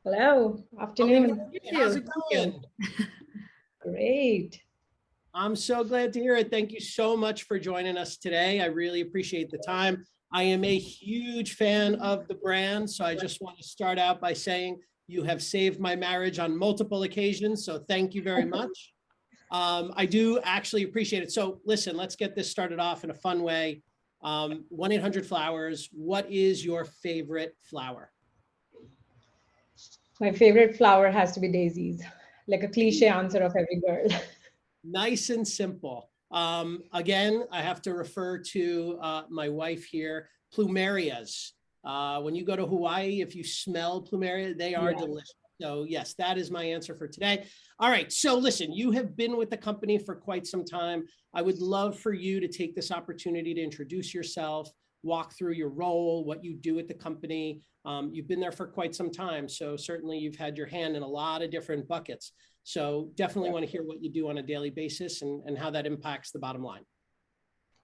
Hello, afternoon. How's it going? Great. I'm so glad to hear it. Thank you so much for joining us today. I really appreciate the time. I am a huge fan of the brand, so I just want to start out by saying you have saved my marriage on multiple occasions, so thank you very much. I do actually appreciate it. So listen, let's get this started off in a fun way. 1-800-Flowers, what is your favorite flower? My favorite flower has to be daisies, like a cliche answer of every girl. Nice and simple. Again, I have to refer to my wife here, plumerias. When you go to Hawaii, if you smell plumeria, they are delicious. So yes, that is my answer for today. All right, so listen, you have been with the company for quite some time. I would love for you to take this opportunity to introduce yourself, walk through your role, what you do at the company. You've been there for quite some time, so certainly you've had your hand in a lot of different buckets. So definitely want to hear what you do on a daily basis and how that impacts the bottom line.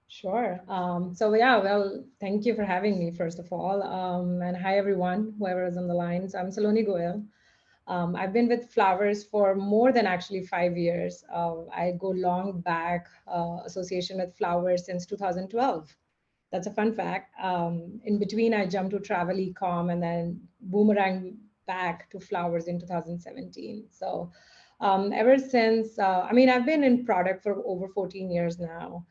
Sure. Well, thank you for having me, first of all. And hi, everyone, whoever is on the line. So I'm Saloni Goyal. I've been with Flowers for more than actually 5 years. I go long back, association with Flowers since 2012. That's a fun fact. In between, I jumped to travel e-com and then boomerang back to Flowers in 2017. So ever since, I've been in product for over 14 years now.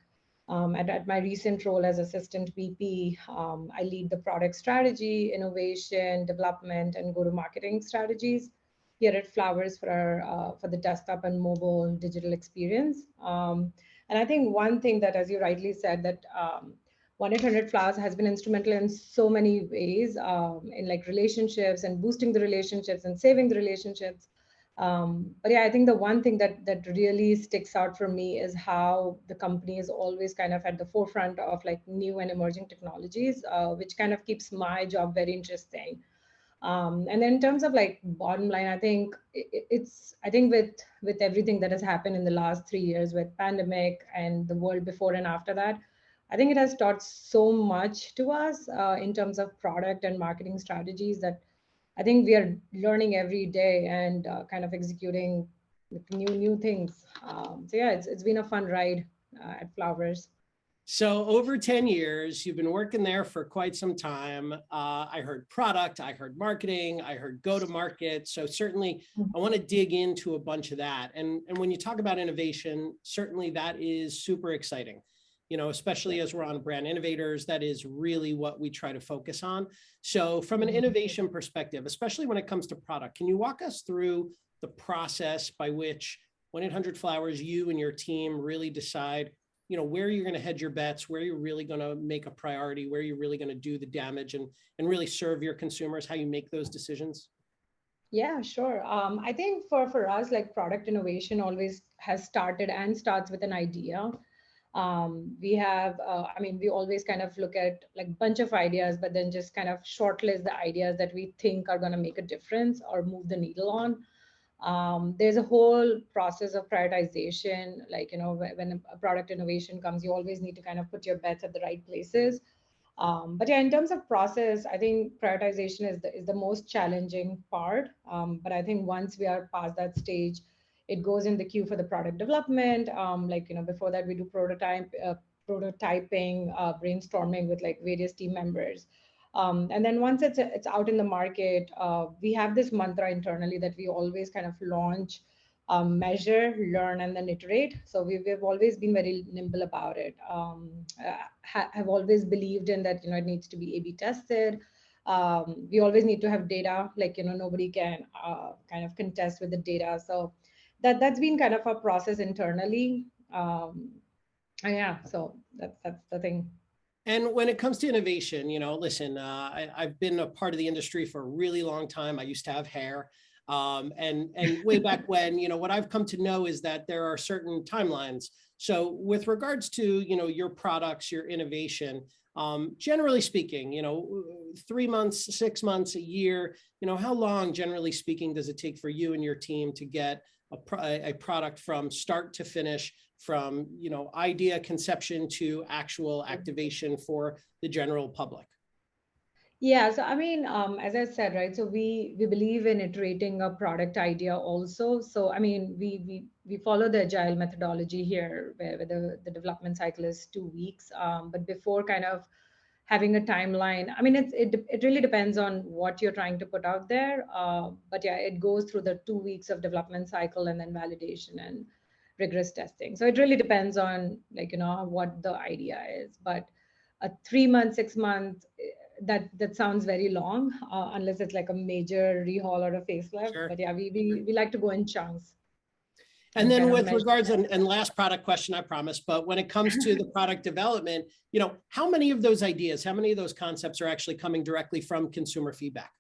At my recent role as assistant VP, I lead the product strategy, innovation, development, and go-to-marketing strategies here at Flowers for the desktop and mobile digital experience. And I think one thing that, as you rightly said, that 1-800-Flowers has been instrumental in so many ways, in like relationships and boosting the relationships and saving the relationships. But yeah, I think the one thing that really sticks out for me is how the company is always kind of at the forefront of like new and emerging technologies, which kind of keeps my job very interesting. And then in terms of like bottom line, I think I think with everything that has happened in the last 3 years with pandemic and the world before and after that, I think it has taught so much to us in terms of product and marketing strategies that I think we are learning every day and kind of executing new things. So yeah, it's been a fun ride at Flowers. So over 10 years, you've been working there for quite some time. I heard product, I heard marketing, I heard go-to-market. So certainly I want to dig into a bunch of that. And when you talk about innovation, certainly that is super exciting. You know, especially as we're on brand innovators, that is really what we try to focus on. So from an innovation perspective, especially when it comes to product, can you walk us through the process by which 1-800-Flowers, you and your team really decide, you know, where you're going to hedge your bets, where you're really going to make a priority, where you're really going to do the damage and really serve your consumers, how you make those decisions? Yeah, sure. I think for us, like product innovation always has started and starts with an idea. We have, we always kind of look at like bunch of ideas, but then just kind of shortlist the ideas that we think are going to make a difference or move the needle on. There's a whole process of prioritization. Like, you know, when a product innovation comes, you always need to kind of put your bets at the right places. But yeah, in terms of process, I think prioritization is the most challenging part. But I think once we are past that stage, it goes in the queue for the product development. Like, you know, before that we do prototyping, brainstorming with like various team members. And then once it's out in the market, we have this mantra internally that we always kind of launch, measure, learn, and then iterate. So we've always been very nimble about it. Have always believed in that, you know, it needs to be A/B tested. We always need to have data, like, you know, nobody can kind of contest with the data. So that's been kind of a process internally. Yeah, so that's the thing. And when it comes to innovation, you know, listen, I've been a part of the industry for a really long time. I used to have hair. And way back when, you know, what I've come to know is that there are certain timelines. So with regards to, you know, your products, your innovation, generally speaking, you know, 3 months, 6 months, a year, you know, how long, generally speaking, does it take for you and your team to get a product from start to finish, from, you know, idea conception to actual activation for the general public? Yeah, so I mean, as I said, right, so we believe in iterating a product idea also. So I mean, we follow the agile methodology here, where the development cycle is 2 weeks. But before kind of having a timeline, I mean, it really depends on what you're trying to put out there. But yeah, it goes through the 2 weeks of development cycle and then validation and rigorous testing. So it really depends on, like, what the idea is. But a 3 month, 6 month, that sounds very long, unless it's like a major rehaul or a facelift. Sure. But yeah, we like to go in chunks And and then kind of with measure regards, that. and last product question, I promise, but when it comes to the product development, how many of those ideas, how many of those concepts are actually coming directly from consumer feedback?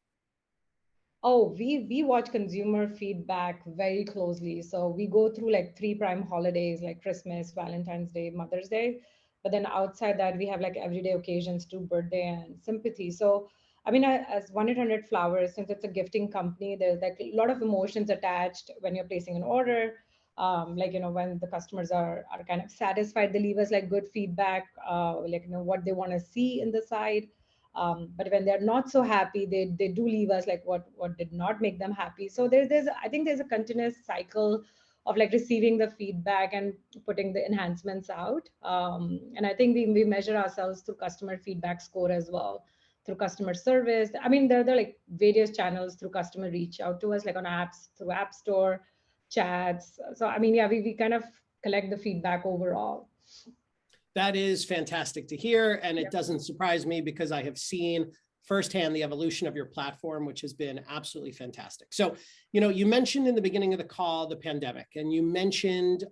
Oh, we watch consumer feedback very closely. So we go through like three prime holidays like Christmas, Valentine's Day, Mother's Day. But then outside that, we have like everyday occasions too, birthday and sympathy. So I mean, as 1-800-Flowers, since it's a gifting company, there's like a lot of emotions attached when you're placing an order. Like, when the customers are kind of satisfied, they leave us like good feedback, like, what they want to see in the site. But when they're not so happy, they do leave us like what did not make them happy. So there's I think there's a continuous cycle of like receiving the feedback and putting the enhancements out. And I think we measure ourselves through customer feedback score as well, through customer service. I mean, there are like various channels through customer reach out to us, like on apps, through App Store, chats. So I mean, yeah, we kind of collect the feedback overall. That is fantastic to hear. And it doesn't surprise me because I have seen firsthand the evolution of your platform, which has been absolutely fantastic. So, you mentioned in the beginning of the call, the pandemic, and you mentioned,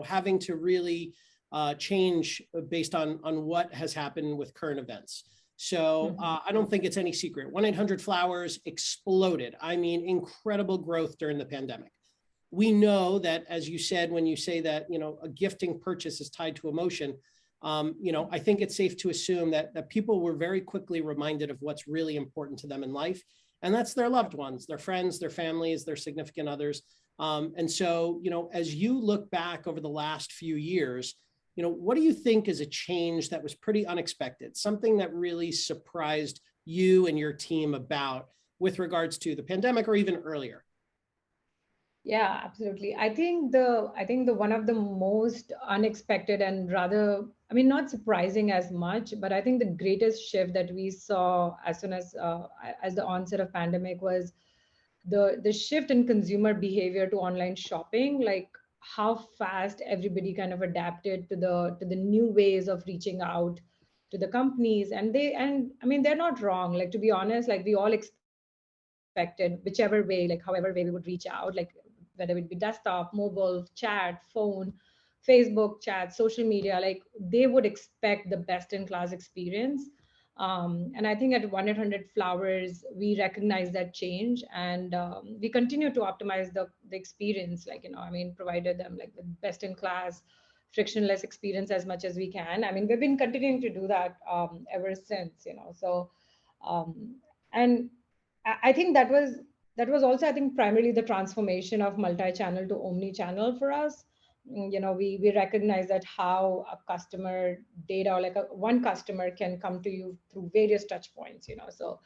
having to really change based on what has happened with current events. So I don't think it's any secret. 1-800-Flowers exploded. I mean, incredible growth during the pandemic. We know that, as you said, when you say that, a gifting purchase is tied to emotion, I think it's safe to assume that people were very quickly reminded of what's really important to them in life. And that's their loved ones, their friends, their families, their significant others. And so, as you look back over the last few years, what do you think is a change that was pretty unexpected, something that really surprised you and your team about with regards to the pandemic or even earlier? Yeah, absolutely. I think the one of the most unexpected and rather, I mean, not surprising as much, but I think the greatest shift that we saw as soon as the onset of pandemic was the shift in consumer behavior to online shopping. Like how fast everybody kind of adapted to the new ways of reaching out to the companies, and I mean, they're not wrong. Like, to be honest, like we all expected whichever way, like however way we would reach out, like whether it be desktop, mobile, chat, phone, Facebook chat, social media, like they would expect the best in class experience. And I think at 1-800-Flowers, we recognize that change, and we continue to optimize the experience, like, I mean, provided them like the best in class, frictionless experience as much as we can. I mean, we've been continuing to do that ever since, so um, and I think that was also, I think, primarily the transformation of multi-channel to omni-channel for us. We recognize that how a customer data, or like one customer can come to you through various touch points. So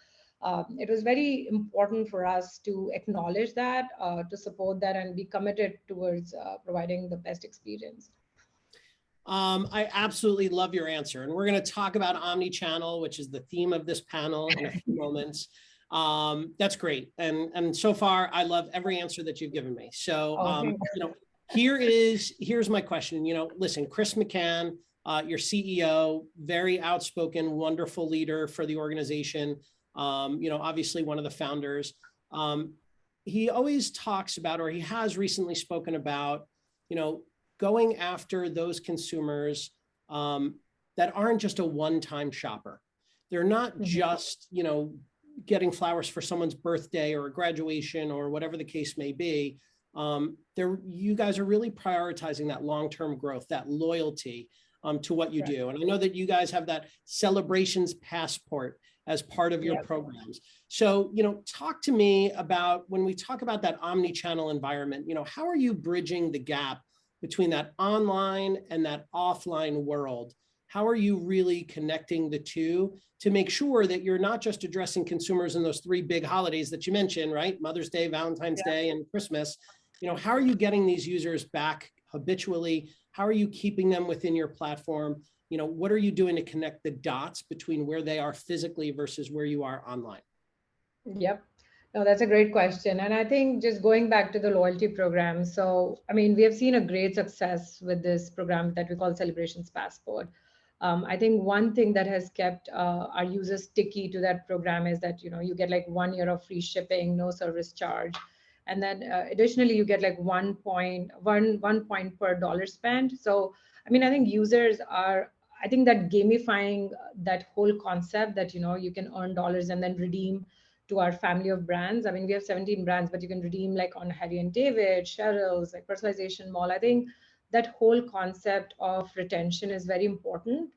it was very important for us to acknowledge that, to support that, and be committed towards providing the best experience. I absolutely love your answer. And we're going to talk about omni-channel, which is the theme of this panel, in a few moments. That's great. And so far, I love every answer that you've given me. So, Okay. here's my question. Listen, Chris McCann, your CEO, very outspoken, wonderful leader for the organization. Obviously one of the founders. He always talks about, or he has recently spoken about, going after those consumers that aren't just a one-time shopper. They're not just, getting flowers for someone's birthday or a graduation or whatever the case may be. You guys are really prioritizing that long-term growth, that loyalty to what you do. And I know that you guys have that celebrations passport as part of your programs. So, talk to me about, when we talk about that omni-channel environment, how are you bridging the gap between that online and that offline world? how are you really connecting the two to make sure that you're not just addressing consumers in those three big holidays that you mentioned, right? Mother's Day, Valentine's Day, and Christmas. How are you getting these users back habitually? How are you keeping them within your platform? What are you doing to connect the dots between where they are physically versus where you are online? Yep. No, that's a great question. And I think just going back to the loyalty program. So, I mean, we have seen a great success with this program that we call Celebrations Passport. I think one thing that has kept our users sticky to that program is that, you get like 1 year of free shipping, no service charge. And then additionally, you get like 1 point per dollar spent. So, I mean, I think users are, I think that gamifying that whole concept that, you can earn dollars and then redeem to our family of brands. I mean, we have 17 brands, but you can redeem like on Harry and David, Cheryl's, like personalization mall. I think that whole concept of retention is very important.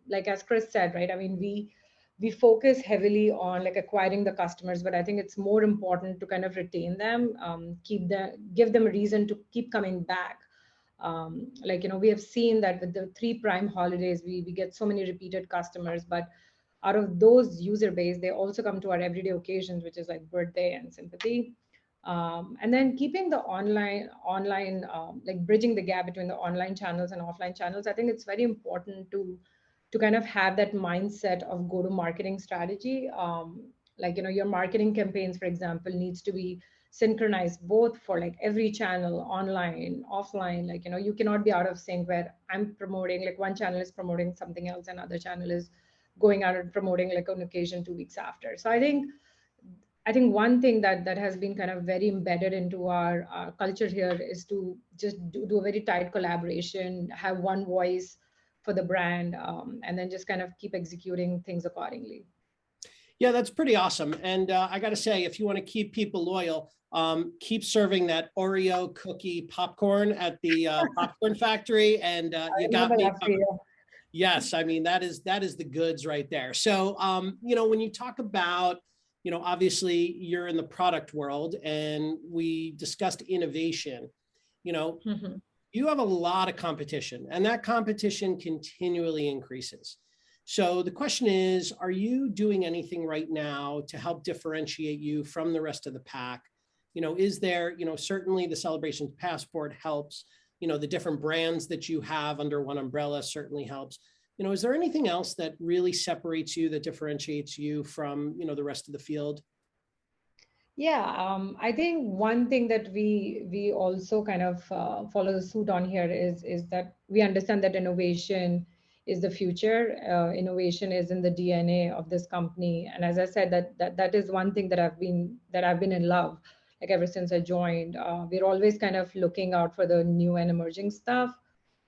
Like as Chris said, right? I mean, we focus heavily on like acquiring the customers, but I think it's more important to kind of retain them, give them a reason to keep coming back. We have seen that with the three prime holidays, we get so many repeated customers, but out of those user base, they also come to our everyday occasions, which is like birthday and sympathy. And then keeping the online, like bridging the gap between the online channels and offline channels. I think it's very important to kind of have that mindset of go-to-marketing strategy. Your marketing campaigns, for example, needs to be synchronized both for like every channel, online, offline. You cannot be out of sync where I'm promoting, like one channel is promoting something else, and other channel is going out and promoting like on occasion 2 weeks after. So I think one thing that has been kind of very embedded into our culture here is to just do a very tight collaboration, have one voice for the brand, and then just kind of keep executing things accordingly. Yeah, that's pretty awesome. And I got to say, if you want to keep people loyal, keep serving that Oreo cookie popcorn at the popcorn factory, and you got me covered. Yes, I mean, that is the goods right there. So, when you talk about, obviously you're in the product world, and we discussed innovation, Mm-hmm. you have a lot of competition, and that competition continually increases. So the question is, are you doing anything right now to help differentiate you from the rest of the pack? Is there, certainly the Celebrations Passport helps, the different brands that you have under one umbrella certainly helps. Is there anything else that really separates you, that differentiates you from, the rest of the field? Yeah, I think one thing that we also kind of follow the suit on here is that we understand that innovation is the future. Innovation is in the DNA of this company, and as I said, that is one thing that I've been in love, like ever since I joined. We're always kind of looking out for the new and emerging stuff,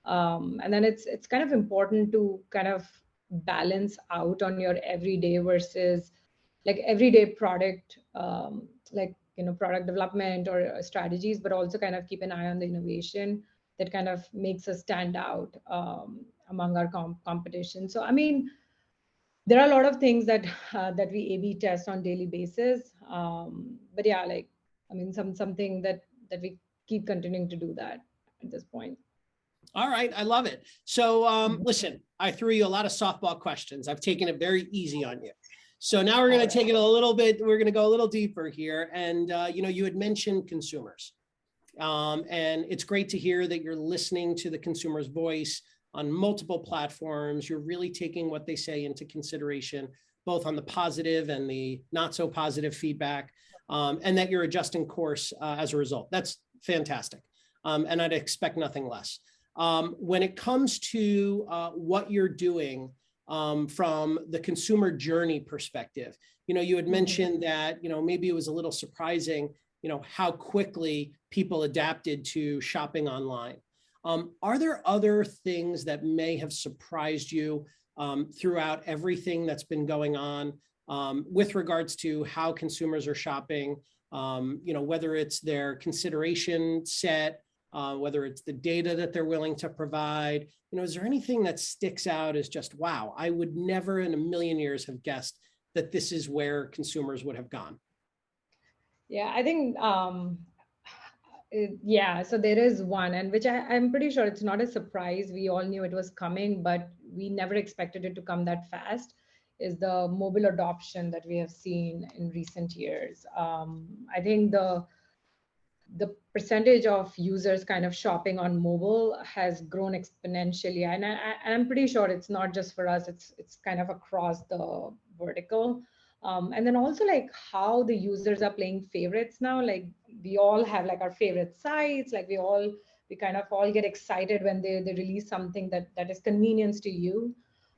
and then it's kind of important to kind of balance out on your everyday versus like everyday product, product development or strategies, but also kind of keep an eye on the innovation that kind of makes us stand out among our competition. So I mean, there are a lot of things that that we A/B test on daily basis, but yeah, like I mean, something that we keep continuing to do that at this point. All right, I love it. So listen, I threw you a lot of softball questions. I've taken it very easy on you. So now we're going to take it a little bit, we're going to go a little deeper here. And, you had mentioned consumers. And it's great to hear that you're listening to the consumer's voice on multiple platforms. You're really taking what they say into consideration, both on the positive and the not so positive feedback, and that you're adjusting course as a result. That's fantastic. And I'd expect nothing less. When it comes to what you're doing, from the consumer journey perspective, you had mentioned that, maybe it was a little surprising, how quickly people adapted to shopping online. Are there other things that may have surprised you throughout everything that's been going on with regards to how consumers are shopping, whether it's their consideration set, whether it's the data that they're willing to provide? Is there anything that sticks out as just, wow, I would never in a million years have guessed that this is where consumers would have gone? Yeah, I think, yeah, so there is one, and which I'm pretty sure it's not a surprise. We all knew it was coming, but we never expected it to come that fast, is the mobile adoption that we have seen in recent years. I think the percentage of users kind of shopping on mobile has grown exponentially, and I'm pretty sure it's not just for us, it's kind of across the vertical. And then also like how the users are playing favorites now. Like we all have like our favorite sites, like we kind of all get excited when they release something that is convenience to you.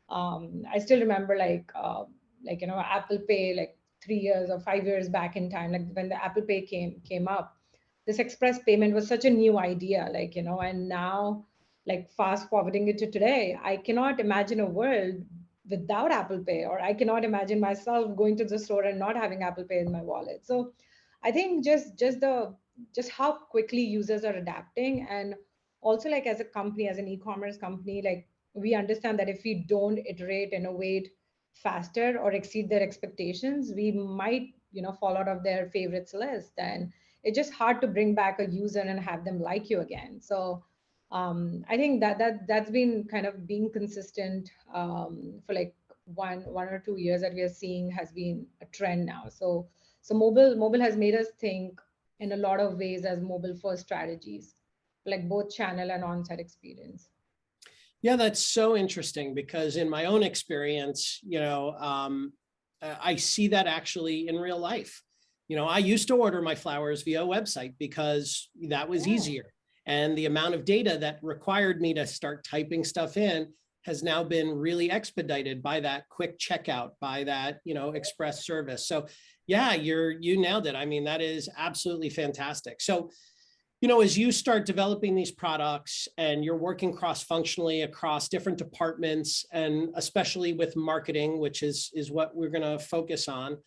I still remember like Apple Pay, like 3 years or 5 years back in time, like when the Apple Pay came up, this express payment was such a new idea, and now, like fast forwarding it to today, I cannot imagine a world without Apple Pay, or I cannot imagine myself going to the store and not having Apple Pay in my wallet. So I think just how quickly users are adapting, and also like as a company, as an e-commerce company, like we understand that if we don't iterate, innovate faster, or exceed their expectations, we might fall out of their favorites list, and it's just hard to bring back a user and have them like you again. So I think that's been kind of being consistent for like 1 or 2 years that we are seeing has been a trend now. So mobile has made us think in a lot of ways as mobile first strategies, like both channel and on-site experience. Yeah, that's so interesting because in my own experience, I see that actually in real life. I used to order my flowers via a website because that was easier. And the amount of data that required me to start typing stuff in has now been really expedited by that quick checkout, by that, express service. So yeah, you nailed it. I mean, that is absolutely fantastic. So, as you start developing these products and you're working cross-functionally across different departments, and especially with marketing, which is what we're going to focus on,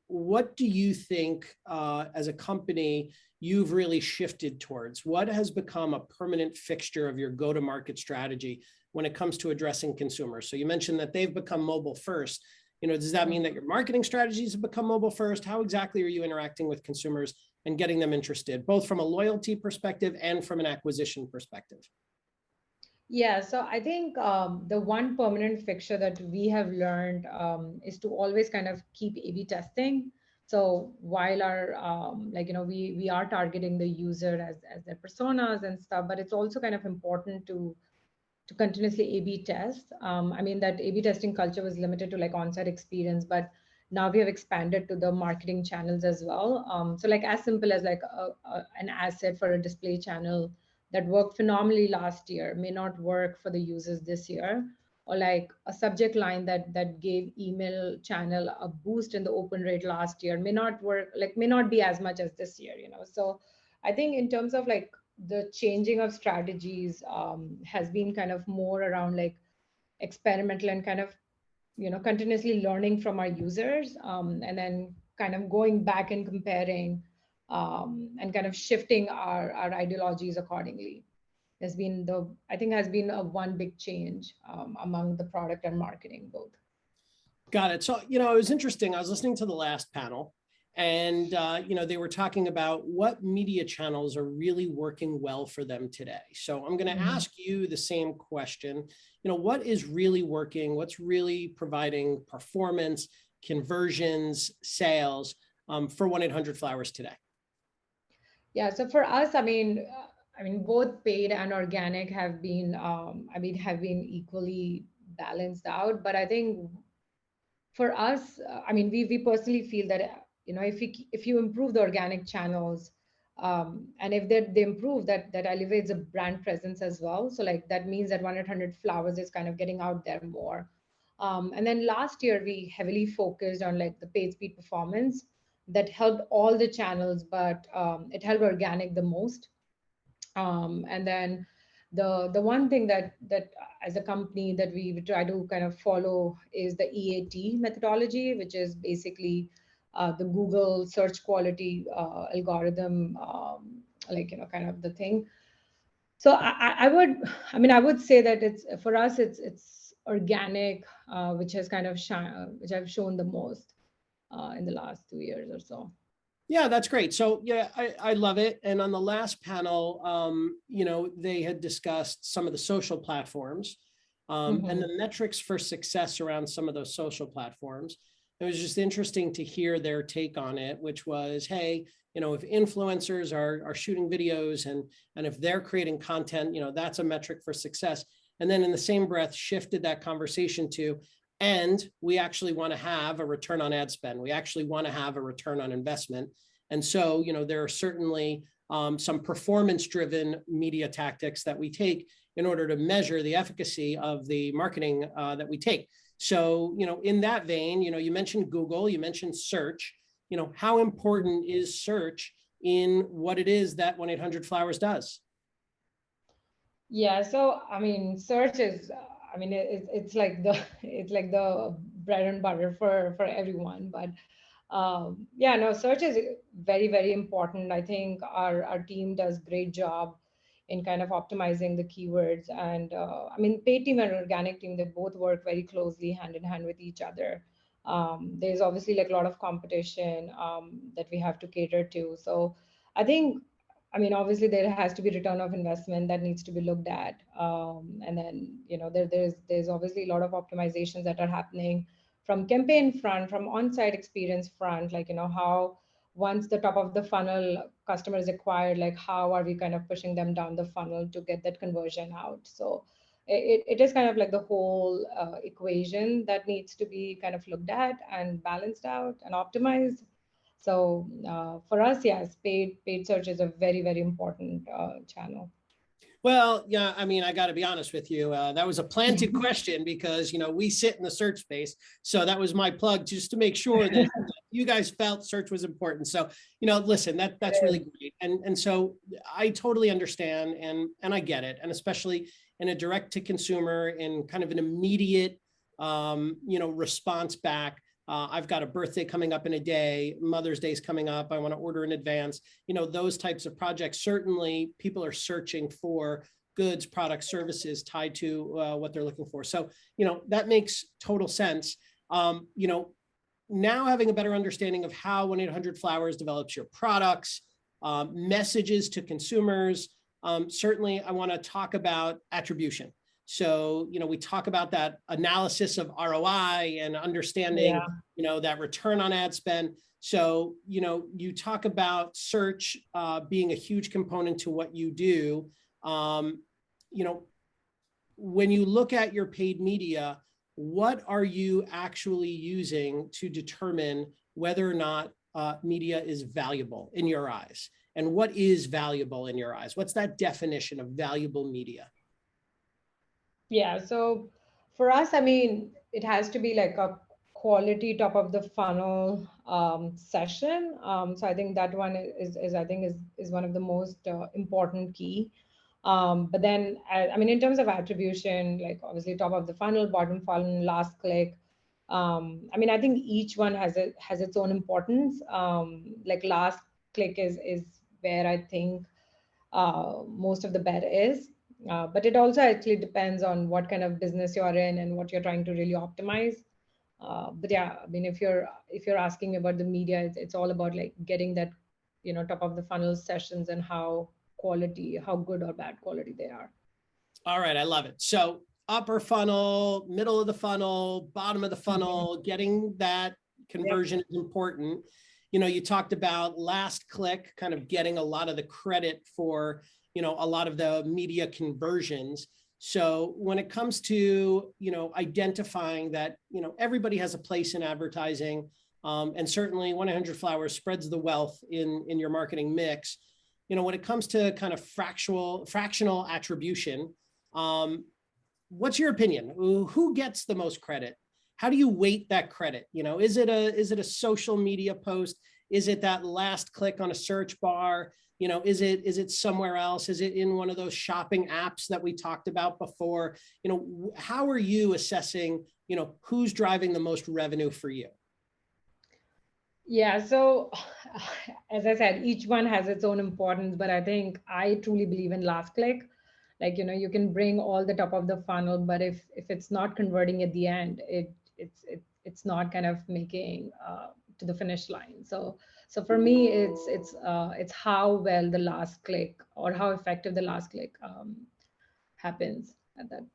what do you think as a company you've really shifted towards? What has become a permanent fixture of your go-to-market strategy when it comes to addressing consumers? So you mentioned that they've become mobile first. Does that mean that your marketing strategies have become mobile first? How exactly are you interacting with consumers and getting them interested, both from a loyalty perspective and from an acquisition perspective? Yeah, so I think the one permanent fixture that we have learned is to always kind of keep A/B testing. So while our we are targeting the user as their personas and stuff, but it's also kind of important to continuously A/B test. I mean, that A/B testing culture was limited to like on-site experience, but now we have expanded to the marketing channels as well. So like as simple as like an asset for a display channel that worked phenomenally last year may not work for the users this year, or like a subject line that gave email channel a boost in the open rate last year may not work, like may not be as much as this year. So I think in terms of like the changing of strategies has been kind of more around like experimental and kind of continuously learning from our users, and then kind of going back and comparing, and kind of shifting our ideologies accordingly has been a one big change among the product and marketing both. Got it. So, it was interesting. I was listening to the last panel, and they were talking about what media channels are really working well for them today. So I'm going to ask you the same question. What is really working? What's really providing performance, conversions, sales for 1-800-Flowers today? Yeah. So for us, I mean, both paid and organic have been, equally balanced out. But I think for us, we personally feel that if you improve the organic channels, and if they improve, that elevates the brand presence as well. So like that means that 1-800-Flowers is kind of getting out there more. And then last year we heavily focused on like the paid speed performance that helped all the channels, but it helped organic the most. And then the one thing that as a company that we try to kind of follow is the EAT methodology, which is basically the Google search quality algorithm, kind of the thing. So I would say that it's for us it's organic, which has kind of which I've shown the most in the last 2 years or so. Yeah, that's great. So yeah, I love it. And on the last panel, they had discussed some of the social platforms. and the metrics for success around some of those social platforms. It was just interesting to hear their take on it, which was, hey, if influencers are shooting videos and if they're creating content, that's a metric for success. And then in the same breath, shifted that conversation to, and we actually want to have a return on ad spend. We actually want to have a return on investment. And so, there are certainly some performance-driven media tactics that we take in order to measure the efficacy of the marketing that we take. So, in that vein, you mentioned Google, you mentioned search. How important is search in what it is that 1-800-Flowers does? Yeah, so I mean, search is, it's like the bread and butter for everyone. But yeah, no, search is very, very important. I think our team does great job in kind of optimizing the keywords. And paid team and organic team, they both work very closely hand in hand with each other. There's obviously like a lot of competition that we have to cater to. So I think, obviously there has to be return of investment that needs to be looked at. And then, there's obviously a lot of optimizations that are happening from campaign front, from on-site experience front, like, how once the top of the funnel customer is acquired, like how are we kind of pushing them down the funnel to get that conversion out? So it is kind of like the whole equation that needs to be kind of looked at and balanced out and optimized. So for us, yes, paid search is a very, very important channel. Well, yeah, I got to be honest with you. That was a planted question because, we sit in the search space. So that was my plug just to make sure that you guys felt search was important. So, listen, that's really great. And so I totally understand and I get it. And especially in a direct to consumer in kind of an immediate, response back. I've got a birthday coming up in a day, Mother's Day is coming up, I want to order in advance. Those types of projects, certainly people are searching for goods, products, services tied to what they're looking for. So, that makes total sense. Now having a better understanding of how 1-800-Flowers develops your products, messages to consumers, certainly I want to talk about attribution. So, we talk about that analysis of ROI and understanding, that return on ad spend. So, you talk about search being a huge component to what you do. When you look at your paid media, what are you actually using to determine whether or not media is valuable in your eyes? And what is valuable in your eyes? What's that definition of valuable media? Yeah, so for us, it has to be like a quality top of the funnel session. So I think that one is one of the most important key. But then, in terms of attribution, like obviously top of the funnel, bottom funnel, last click. I think each one has its own importance. Like last click is where I think most of the bet is. But it also actually depends on what kind of business you're in and what you're trying to really optimize. But yeah, if you're asking me about the media, it's all about like getting that, top of the funnel sessions and how good or bad quality they are. All right, I love it. So upper funnel, middle of the funnel, bottom of the funnel, getting that conversion is important. You talked about last click, kind of getting a lot of the credit for, a lot of the media conversions. So when it comes to, identifying that, everybody has a place in advertising, and certainly 1-800-Flowers spreads the wealth in your marketing mix. When it comes to kind of fractional attribution, what's your opinion? Who gets the most credit? How do you weight that credit? Is it a social media post? Is it that last click on a search bar? Is it somewhere else? Is it in one of those shopping apps that we talked about before? How are you assessing, who's driving the most revenue for you? Yeah, so as I said, each one has its own importance, but I think I truly believe in last click. Like, you can bring all the top of the funnel, but if it's not converting at the end, it's not kind of making to the finish line. So for me, it's how well the last click or how effective the last click happens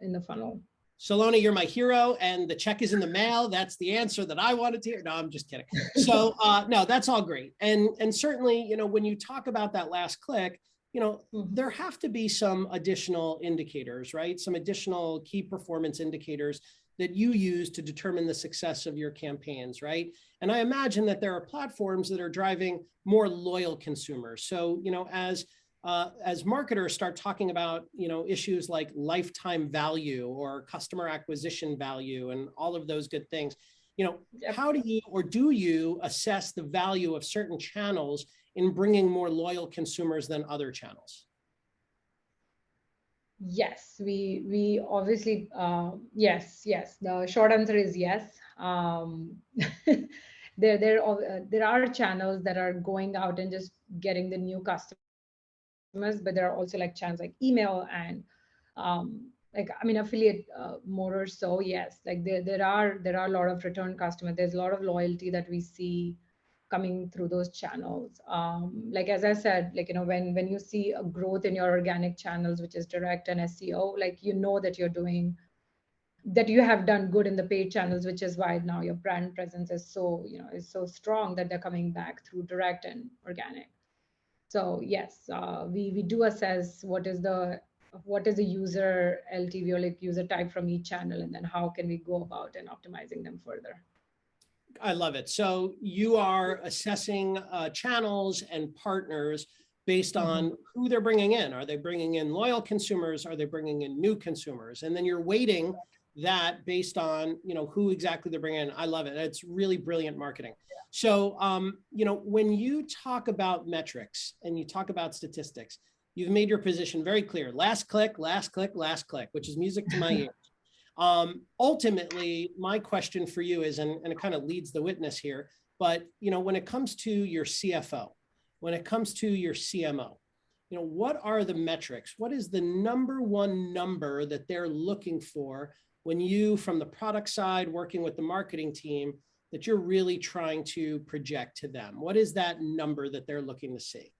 in the funnel. Saloni, you're my hero and the check is in the mail. That's the answer that I wanted to hear. No, I'm just kidding. So no, that's all great. And certainly, you know, when you talk about that last click, you know, there have to be some additional indicators, right? Some additional key performance indicators that you use to determine the success of your campaigns, right? And I imagine that there are platforms that are driving more loyal consumers. So, you know, as marketers start talking about, you know, issues like lifetime value or customer acquisition value and all of those good things, you know, how do you, or do you assess the value of certain channels in bringing more loyal consumers than other channels? Yes, we obviously, yes. The short answer is yes. There are channels that are going out and just getting the new customers, but there are also like channels like email and like, I mean, affiliate more or so. Yes, like there are a lot of return customers. There's a lot of loyalty that we see coming through those channels. Like, as I said, like, you know, when you see a growth in your organic channels, which is direct and SEO, like, you know that that you have done good in the paid channels, which is why now your brand presence is so, you know, is so strong that they're coming back through direct and organic. So yes, we do assess what is the user LTV, or like user type from each channel, and then how can we go about and optimizing them further. I love it. So you are assessing channels and partners based on who they're bringing in. Are they bringing in loyal consumers? Are they bringing in new consumers? And then you're weighting that based on, you know, who exactly they're bringing in. I love it. It's really brilliant marketing. So, you know, when you talk about metrics and you talk about statistics, you've made your position very clear. Last click, last click, last click, which is music to my ears. Ultimately, my question for you is, and it kind of leads the witness here, but, you know, when it comes to your CFO, when it comes to your CMO, you know, what are the metrics? What is the number one number that they're looking for when you, from the product side, working with the marketing team, that you're really trying to project to them? What is that number that they're looking to see?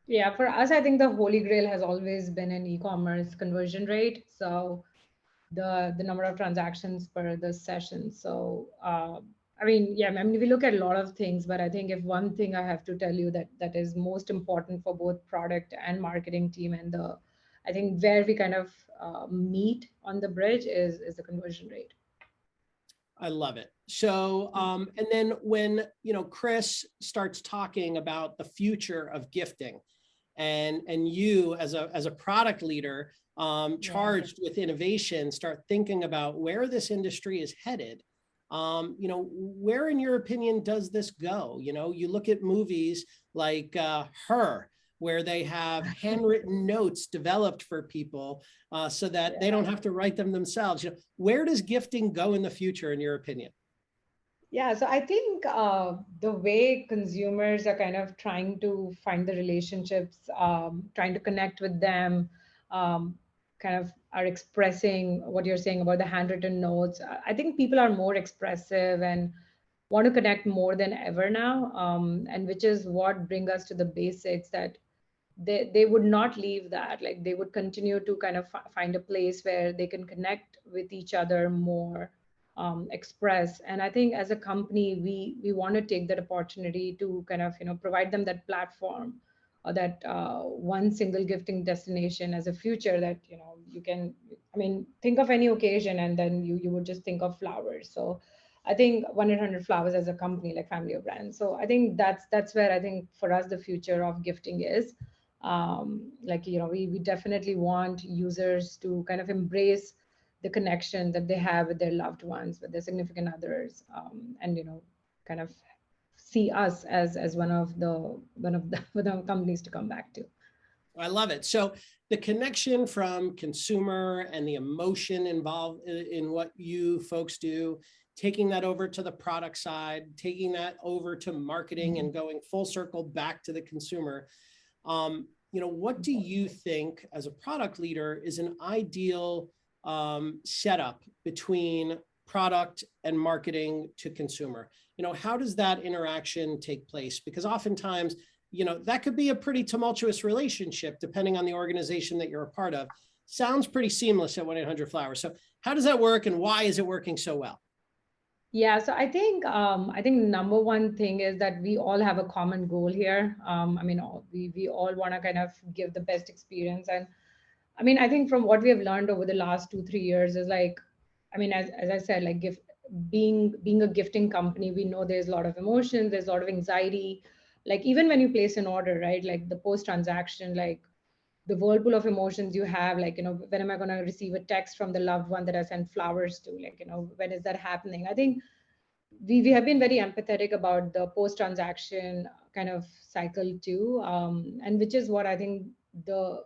Yeah, for us, I think the holy grail has always been an e-commerce conversion rate. So the number of transactions per the session. So I mean, yeah, I mean, we look at a lot of things, but I think if one thing I have to tell you that is most important for both product and marketing team, and I think where we kind of meet on the bridge is the conversion rate. I love it. So, and then when, you know, Chris starts talking about the future of gifting, and you as a product leader charged with innovation, start thinking about where this industry is headed. You know, where in your opinion does this go? You know, you look at movies like Her, where they have handwritten notes developed for people so that they don't have to write them themselves. You know, where does gifting go in the future, in your opinion? Yeah, so I think the way consumers are kind of trying to find the relationships, trying to connect with them, kind of are expressing what you're saying about the handwritten notes. I think people are more expressive and want to connect more than ever now, and which is what brings us to the basics, that they would not leave that. Like, they would continue to kind of find a place where they can connect with each other more, express. And I think as a company, we want to take that opportunity to kind of, you know, provide them that platform, or that one single gifting destination as a future that, you know, you can, I mean, think of any occasion and then you would just think of flowers. So I think 1-800-Flowers as a company, like family of brands. So I think that's where I think for us the future of gifting is. Like, you know, we definitely want users to kind of embrace the connection that they have with their loved ones, with their significant others, and, you know, kind of see us as one of the companies to come back to. I love it. So the connection from consumer and the emotion involved in what you folks do, taking that over to the product side, taking that over to marketing, and going full circle back to the consumer. You know, what do you think as a product leader is an ideal setup between product and marketing to consumer? You know, how does that interaction take place? Because oftentimes, you know, that could be a pretty tumultuous relationship depending on the organization that you're a part of. sounds pretty seamless at 1-800-Flowers. So how does that work and why is it working so well? Yeah, so I think number one thing is that we all have a common goal here. I mean, we all want to kind of give the best experience. And I mean, I think from what we have learned over the last 2-3 years is like, I mean, as I said, like being a gifting company, we know there's a lot of emotions, there's a lot of anxiety. Like even when you place an order, right? Like the post transaction, like the whirlpool of emotions you have, like, when am I going to receive a text from the loved one that I sent flowers to? Like, when is that happening? I think we have been very empathetic about the post transaction kind of cycle too, and which is what I think the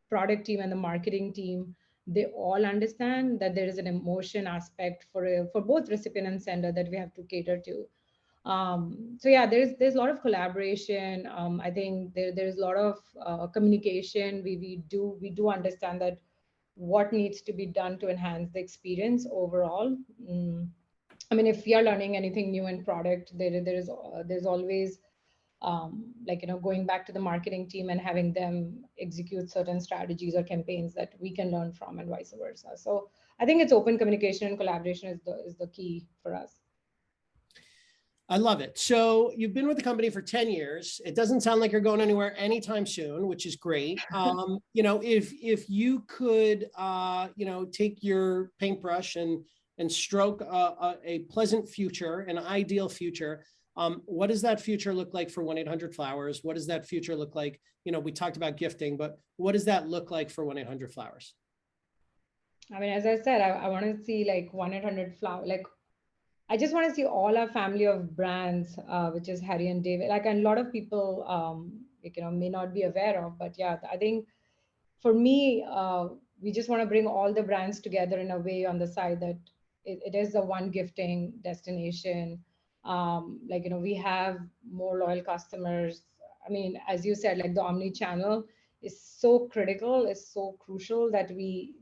product team and the marketing team, they all understand that there is an emotion aspect for both recipient and sender that we have to cater to. So yeah, there's a lot of collaboration. I think there's a lot of communication. We do understand that what needs to be done to enhance the experience overall. I mean, if we are learning anything new in product, there's always like, going back to the marketing team and having them execute certain strategies or campaigns that we can learn from, and vice versa. So I think it's open communication and collaboration is the key for us. I love it. So you've been with the company for 10 years. It doesn't sound like you're going anywhere anytime soon, which is great. If you could, take your paintbrush and stroke a pleasant future, an ideal future, what does that future look like for 1-800-Flowers? What does that future look like? We talked about gifting, but what does that look like for 1-800-Flowers? I mean, as I said, I want to see like 1-800-Flower, like I just want to see all our family of brands, which is Harry and David. Like, and a lot of people, like, may not be aware of, but yeah, I think for me, we just want to bring all the brands together in a way on the side that it is the one gifting destination. Like, we have more loyal customers. I mean, as you said, like the omni-channel is so critical, is so crucial that we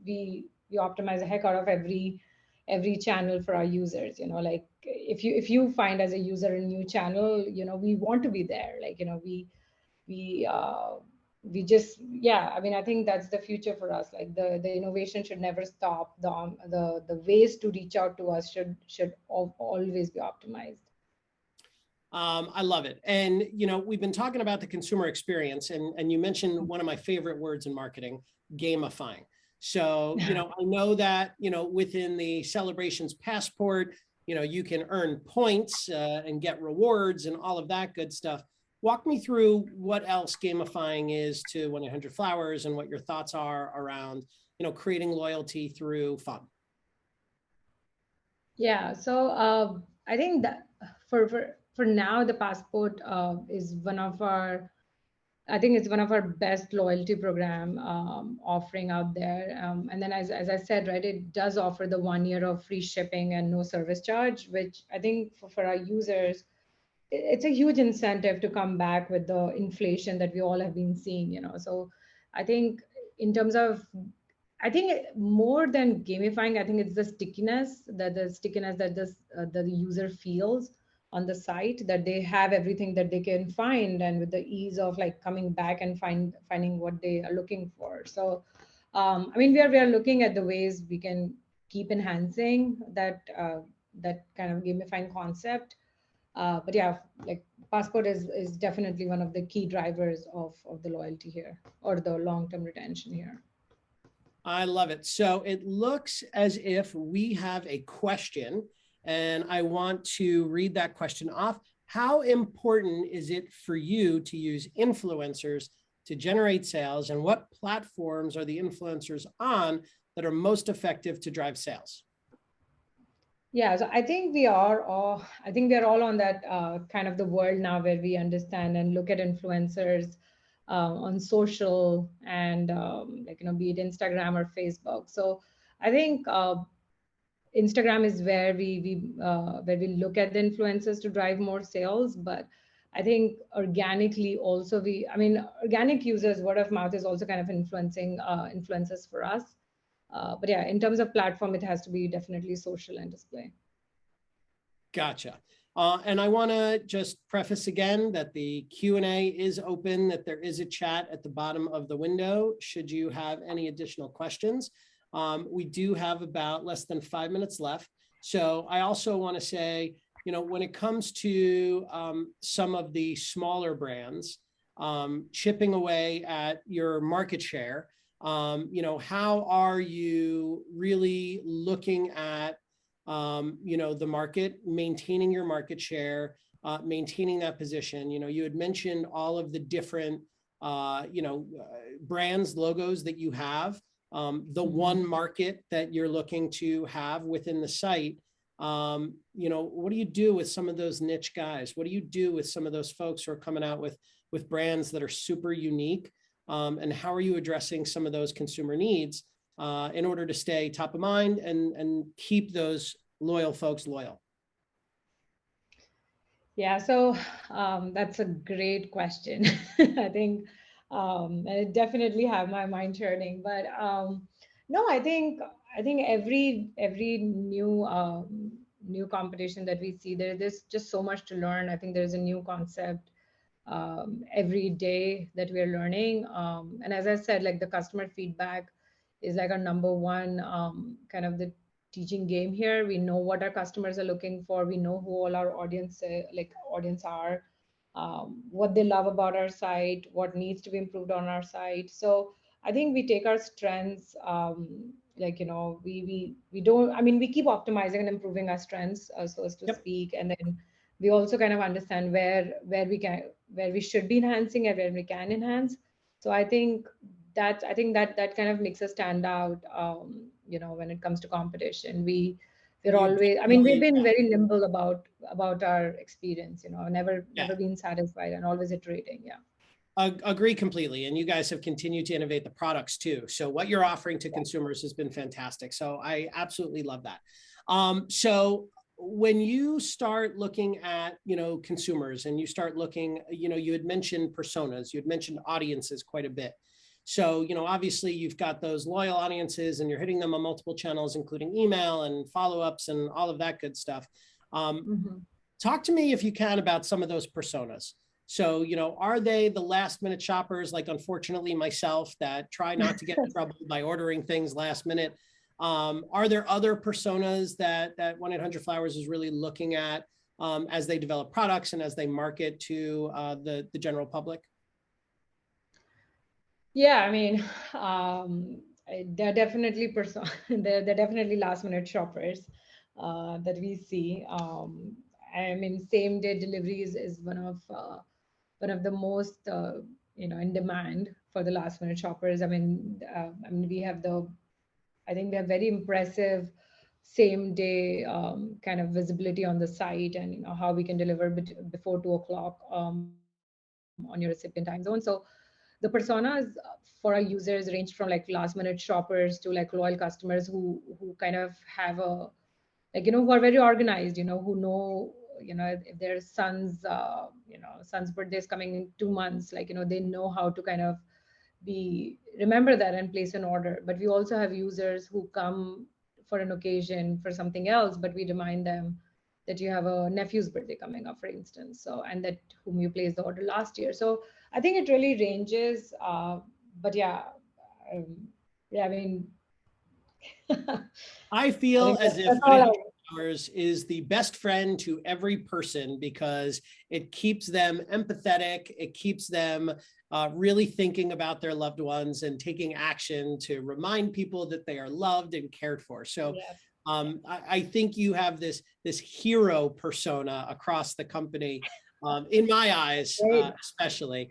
optimize the heck out of every channel for our users. Like if you find as a user a new channel, we want to be there. Like, we just, yeah, I mean, I think that's the future for us. Like the innovation should never stop. The ways to reach out to us should always be optimized. I love it. And, we've been talking about the consumer experience, and you mentioned one of my favorite words in marketing, gamifying. So, I know that, within the Celebrations Passport, you can earn points and get rewards and all of that good stuff. Walk me through what else gamifying is to 1-800-Flowers and what your thoughts are around, creating loyalty through fun. Yeah, so I think that for now, the passport is one of our, I think it's one of our best loyalty program offering out there. And then as I said, right, it does offer the 1 year of free shipping and no service charge, which I think for our users, it's a huge incentive to come back with the inflation that we all have been seeing. So I think in terms of, I think more than gamifying, I think it's the stickiness that the user feels on the site, that they have everything that they can find, and with the ease of like coming back and finding what they are looking for. So I mean, we are looking at the ways we can keep enhancing that kind of gamifying concept. But yeah, like passport is definitely one of the key drivers of the loyalty here, or the long-term retention here. I love it. So it looks as if we have a question, and I want to read that question off. How important is it for you to use influencers to generate sales, and what platforms are the influencers on that are most effective to drive sales? Yeah, so I think we are all on that kind of the world now where we understand and look at influencers on social, and like, be it Instagram or Facebook. So I think Instagram is where we look at the influencers to drive more sales. But I think organically also, I mean, organic users, word of mouth is also kind of influencing influences for us. But yeah, in terms of platform, it has to be definitely social and display. Gotcha. And I want to just preface again that the Q&A is open, that there is a chat at the bottom of the window should you have any additional questions. We do have about less than 5 minutes left. So I also want to say, you know, when it comes to some of the smaller brands, chipping away at your market share, you know, how are you really looking at, you know, the market, maintaining your market share, maintaining that position? You know, you had mentioned all of the different, you know, brands, logos that you have, the one market that you're looking to have within the site. You know, what do you do with some of those niche guys? What do you do with some of those folks who are coming out with brands that are super unique? And how are you addressing some of those consumer needs in order to stay top of mind and keep those loyal folks loyal? Yeah, so that's a great question. I think I definitely have my mind churning, but no, I think every new competition that we see, there's just so much to learn. I think there's a new concept every day that we are learning. And as I said, like the customer feedback is like our number one kind of the teaching game here. We know what our customers are looking for. We know who all our audience are, what they love about our site, what needs to be improved on our site. So I think we take our strengths, like, you know, we don't, I mean, we keep optimizing and improving our strengths, so as to speak. And then we also kind of understand where we should be enhancing and where we can enhance. So I think that kind of makes us stand out, you know, when it comes to competition. We're always, I mean, we've been very nimble about our experience, you know, never been satisfied and always iterating. Yeah. Agree completely. And you guys have continued to innovate the products too. So what you're offering to consumers has been fantastic. So I absolutely love that. So when you start looking at, you know, consumers and you start looking, you know, you had mentioned personas, you had mentioned audiences quite a bit. So, you know, obviously you've got those loyal audiences and you're hitting them on multiple channels, including email and follow-ups and all of that good stuff. Talk to me, if you can, about some of those personas. So, you know, are they the last minute shoppers, like unfortunately myself, that try not to get in trouble by ordering things last minute? Are there other personas that 1-800-Flowers is really looking at as they develop products and as they market to the general public? Yeah, I mean, they're definitely they're definitely last minute shoppers that we see. I mean, same day deliveries is one of the most you know, in demand for the last minute shoppers. I mean, I think we have very impressive same day kind of visibility on the site, and you know how we can deliver before 2 o'clock on your recipient time zone. So the personas for our users range from like last minute shoppers to like loyal customers who kind of have a, like, you know, who are very organized, you know, who know, you know, if their son's you know, son's birthday is coming in 2 months, like, you know, they know how to kind of remember that and place an order. But we also have users who come for an occasion for something else, but we remind them that you have a nephew's birthday coming up, for instance, so, and that whom you placed the order last year. So I think it really ranges, but yeah, yeah, I mean, I feel as if 1-800-Flowers is the best friend to every person because it keeps them empathetic. It keeps them really thinking about their loved ones and taking action to remind people that they are loved and cared for. So I think you have this hero persona across the company, in my eyes, especially.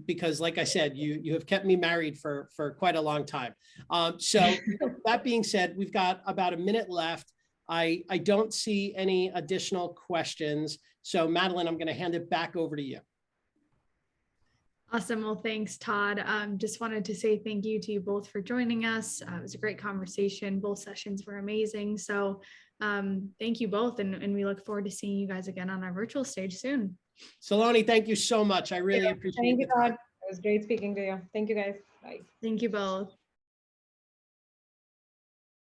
Because like I said, you have kept me married for quite a long time. So that being said, we've got about a minute left. I don't see any additional questions. So Madeline, I'm going to hand it back over to you. Awesome. Well, thanks, Todd. Just wanted to say thank you to you both for joining us. It was a great conversation. Both sessions were amazing. So thank you both. And we look forward to seeing you guys again on our virtual stage soon. Saloni, thank you so much. I really appreciate it. Thank you, Todd. It was great speaking to you. Thank you, guys. Bye. Thank you both.